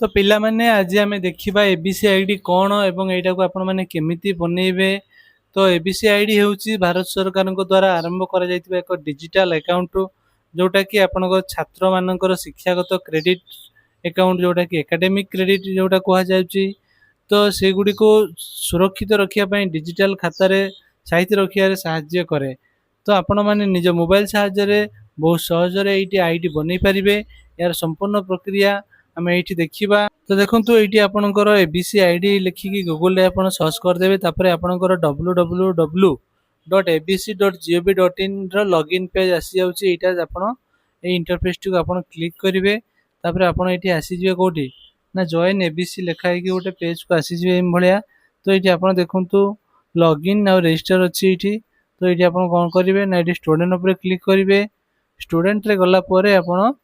तो पिला माने आज आम देखा एबीसी आईडी कौन एवं एटा को आपण माने केमिति बनेइबे। तो एबीसी आईडी होउची भारत सरकार द्वारा आरंभ करा जायतिबा एक डिजिटल अकाउंट जोटा कि आपनकर छात्र मानकर शिक्षागत क्रेडिट अकाउंट जोटा कि एकेडमिक क्रेडिट जोटा कहा जाउची। तो से गुडी को सुरक्षित रखिया पई डिजिटल खाता रे साहित्य रखिया रे सहाय्य करे। तो आपण माने निज मोबाइल सहाय्य रे बहुत सहज रे एटी आईडी बनै परिबे। यार संपूर्ण प्रक्रिया आम ये देखा। तो देखो ये आपंकर एबीसी आईडी लिखिकी गूगल आप सर्च करदे तापर आपंकर www.abc.gov.in लॉगिन पेज आसी जाऊँगी। यहाँ आप इंटरफेस टी आप क्लिक करेंगे तापर आप ये आसीजे कौटी ना जॉइन एबीसी लिखाई गोटे पेज को आसीजे भाया। तो ये आप देखु लॉगिन आउ रजिस्टर अच्छी ये। तो ये आप कौन करेंगे ना ये स्टूडेंट उपर क्लिक करेंगे। स्टूडेंट रे गलापर आप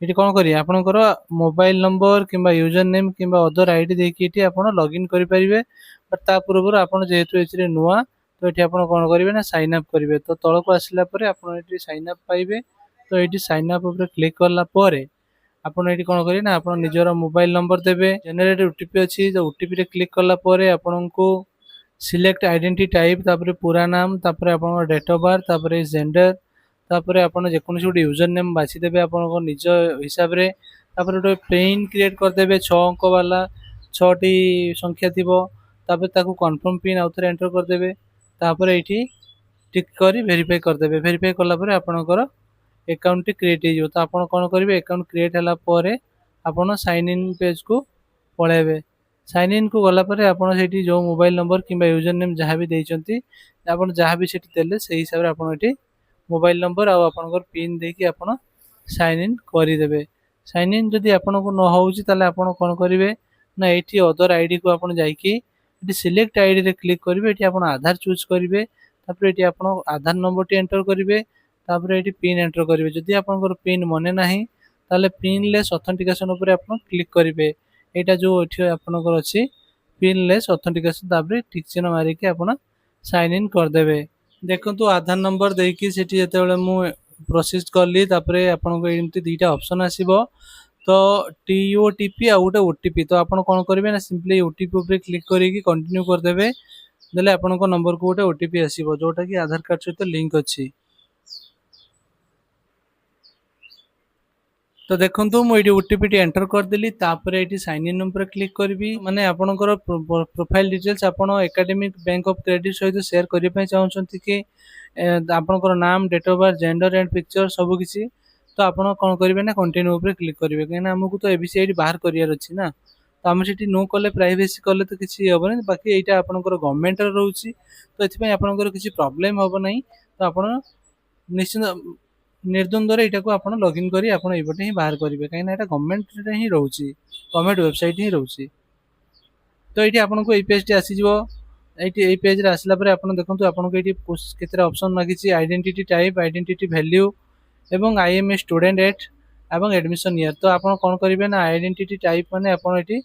ये कौन करिए आपनकर मोबाइल नंबर किंबा यूजर नेम किंबा अदर आईडी देखिए आप लॉगिन करेंगे। बट ता पूर्व आप जेहेतु ये नुआ तो ये आप कौन करेंगे ना साइन अप करेंगे। तो तल को आसला आप साइन अप पाइबे। तो ये साइन अप उपर क्लिक कलापर आपड़ ये कौन करेंगे ना आप निजर मोबाइल नंबर देवे। जेनेरेट ओटीपी अच्छी तो ओटीपी क्लिक कलापर आपन को सिलेक्ट आइडेंटिटी टाइप तापर पूरा नाम तापर आप डेट ऑफ बर्थ तापर जेंडर तापर आपन जेकोसी गोटे यूजर नेम बाछीदेवे आप निज हिसाब रे। तापर गोटे पिन क्रिएट करदेवे 6 अंक वाला 6टी संख्या थिबो। तापर ताकू कन्फर्म पिन आउ थे एंटर करदेवे। तापर ये टिक कर वेरीफाई करदेवे। वेरीफाई कलापर आपनकर अकाउंट क्रिएट हो। तो आप कौन करेंगे अकाउंट क्रिएट होला परे आपन साइन इन पेज को पळेबे। साइन इन को गलापर आपन सेठी जो मोबाइल नंबर किंबा यूजर नेम जहाँ भी देइचंती आपन जहाँ भी सेठी देले से हिसाब रे आपन एठी मोबाइल नंबर आउ आपनकर पिन देकी आपन साइन इन करदेवे। साइन इन जदि आपन को न होउची ताले आपन कोन करिवे ना एठी अदर आईडी को आपन जाईकी एठी सिलेक्ट आईडी रे क्लिक करिवे। एठी आपन आधार चूज करिवे। तापर एठी आपन आधार नंबर टी एंटर करिवे। तापर एठी पिन एंटर करिवे। जदि आपनकर पिन मने नाही ताले पिन लेस ऑथेंटिकेशन ऊपर आपन क्लिक करिवे। एटा जो एठी आपनकर अछि पिन लेस ऑथेंटिकेशन तापर टिक चिन्ह मारी के आपन साइन इन करदेवे। देखो आधार नंबर देकी सेठी जेतेबेले मु प्रोसेस करली तापर आपनको एमती दुईटा ऑप्शन आसीबो। तो टीओटीपी आ गोटे ओटीपी। तो आपन कोन करिवे ना सिंपली ओटीपी ऊपर क्लिक करिकी कंटिन्यू करदेवे। देले आपनको नंबर को गोटे ओटीपी आसीबो जोटा कि आधार कार्ड सहित लिंक अछि। तो देखो मुझे ओटीपी टी एंटर करदेली तापर ये साइन इन उपर क्लिक करी माने आपनकर प्रोफाइल डिटेल्स आपन एकेडमिक बैंक ऑफ क्रेडिट सहित शेयर करने चाहते कि आपनकर नाम date of birth gender and picture सब किसी। तो आपन कौन करेंगे ना कंटिन्यू उपर क्लिक करेंगे कहीं आमको तो एबीसी आईडी बाहर करार अच्छी ना। तो आम से नो कले प्राइवेसी कले तो किसी हेनी बाकी यहाँ आपनकर गवर्नमेंट रोचे। तो ये आपनकर किसी प्रॉब्लम हम ना। तो आप निश्चित निर्द्वंद्व यहाँ को आप लॉगिन करी आप एपटे ही बाहर करेंगे कहीं गवर्नमेंट ही रोचे गवर्नमेंट वेबसाइट ही रोचे। तो ये आपको ये पेज टी आसीज ये पेज रे आसला परे आपन देखंतु आपनको ये केतरा ऑप्शन मागिछि आइडेंटिटी टाइप आइडेंटिटी वैल्यू एवं I am a student at एवं एडमिशन ईयर। तो आपन कौन करेंगे ना आइडेंटिटी टाइप माने आपन ये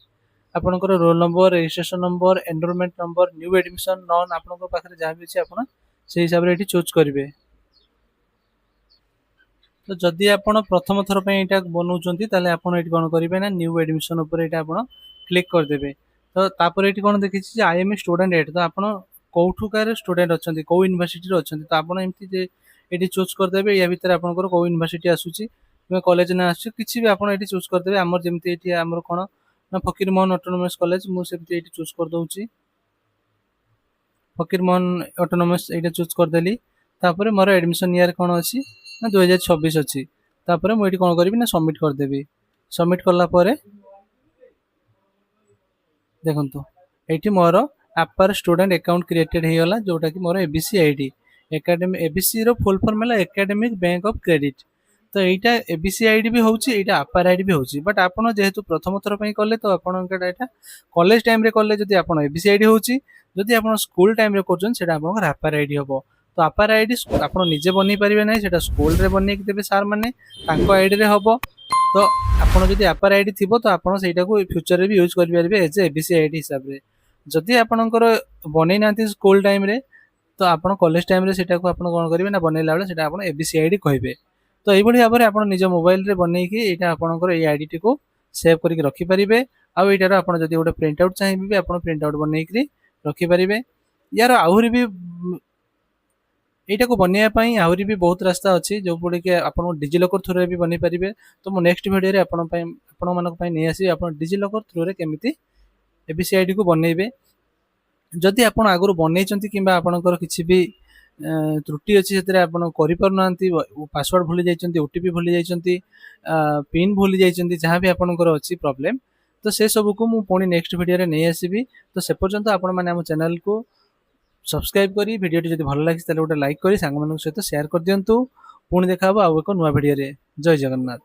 आपनकर roll number registration number enrolment number new admission non आपन पाखे जहाँ भी अच्छे आपन से हिसाब से चूज करेंगे। तो जदि आपन प्रथम थर पे यहाँ बनाऊँच ताले आपन ये कौन करेंगे ना न्यू एडमिशन उपर ये आपन क्लिक करदेवे। तो तापर ये कौन देखिए I am a student at. तो आपन कौठुकार स्टूडेंट अच्छा कौ यूनिवर्सिटी अच्छा तो आपन एमती ये चूज करदेवे। या भितर आपंकर कौ यूनिवर्सिटी आसूसी कॉलेज ना आस कि भी आपड़ ये चूज करदेवे। आमर जमी ये आमर कौन ना फकीर मोहन ऑटोनोमस कॉलेज मुझे ये चूज करदे फकीर मोहन ऑटोनोमस ये चूज करदेली। तापर मोर एडमिशन ईयर कौन अच्छी ना 2026 अच्छी। तापर मुझे कौन करी ना सबमिट करदेवी। सबमिट कलापर देखो ये मोर आपार स्टूडेंट अकाउंट क्रिएटेड होगा जोटा कि मोर एबीसी आईडी एकेडमिक एबीसी रो फुल फॉर्म है एकेडमिक बैंक ऑफ क्रेडिट। तो यहाँ एबीसी आईडी भी होची यहाँ आपार आईडी भी होची। बट आपन जेहेतु प्रथम थर पे कले तो आपन कॉलेज टाइम रे कले जदि आपन एबीसी आईडी होची जदि आपन स्कूल टाइम रे करछन सेटा आपन आपार आईडी हबो। तो आपार आईडी आपन निजे बनै परिबे नै सेटा स्कूल रे बनै कि देबे सर माने तांको आईडी रे हबो। तो आपन जदि आपार आईडी थिबो तो आपन सेटा को फ्यूचर रे भी यूज करि परिबे एज एबीसी आईडी हिसाब रे। जदि आपनकर बनै नांती स्कूल टाइम रे तो आपन कॉलेज टाइम रे सेटा को आपन कोन करिवे ना बनैला बेले सेटा आपन एबीसी आईडी कहबे। तो एई बढी भाबरे आपन निज मोबाइल रे बनै कि एटा आपनकर ए आईडी टी को ସେଭ୍ କରିକି ରଖିପାରିବେ। ଆଉ ଏଇଟାର ଆପଣ ଯଦି ଗୋଟେ ପ୍ରିଣ୍ଟ ଆଉଟ୍ ଚାହିଁବେ ବି ଆପଣ ପ୍ରିଣ୍ଟ ଆଉଟ୍ ବନେଇକିରି ରଖିପାରିବେ। ୟାର ଆହୁରି ବି ଏଇଟାକୁ ବନେଇବା ପାଇଁ ଆହୁରି ବି ବହୁତ ରାସ୍ତା ଅଛି, ଯୋଉଗୁଡିକି ଆପଣ ଡିଜିଲକର ଥ୍ରୁରେ ବି ବନେଇ ପାରିବେ। ତ ମୁଁ ନେକ୍ସଟ ଭିଡ଼ିଓରେ ଆପଣମାନଙ୍କ ପାଇଁ ନେଇ ଆସିବି ଆପଣ ଡିଜିଲକର ଥ୍ରୁରେ କେମିତି ABCID କୁ ବନେଇବେ। ଯଦି ଆପଣ ଆଗରୁ ବନେଇଛନ୍ତି କିମ୍ବା ଆପଣଙ୍କର କିଛି ବି ତ୍ରୁଟି ଅଛି ସେଥିରେ ଆପଣ କରିପାରୁନାହାନ୍ତି, ପାସୱାର୍ଡ ଭୁଲି ଯାଇଛନ୍ତି, OTP ଭୁଲି ଯାଇଛନ୍ତି, ପିନ୍ ଭୁଲି ଯାଇଛନ୍ତି, ଯାହା ବି ଆପଣଙ୍କର ଅଛି ପ୍ରୋବ୍ଲେମ୍, ତ ସେ ସବୁକୁ ମୁଁ ପୁଣି ନେକ୍ସଟ ଭିଡ଼ିଓରେ ନେଇ ଆସିବି। ତ ସେ ପର୍ଯ୍ୟନ୍ତ ଆପଣମାନେ ଆମ ଚ୍ୟାନେଲକୁ ସବସ୍କ୍ରାଇବ କରି ଭିଡ଼ିଓଟି ଯଦି ଭଲ ଲାଗିଛି ତାହେଲେ ଗୋଟେ ଲାଇକ୍ କରି ସାଙ୍ଗମାନଙ୍କ ସହିତ ସେୟାର କରିଦିଅନ୍ତୁ। ପୁଣି ଦେଖା ହବ ଆଉ ଏକ ନୂଆ ଭିଡ଼ିଓରେ। ଜୟ ଜଗନ୍ନାଥ।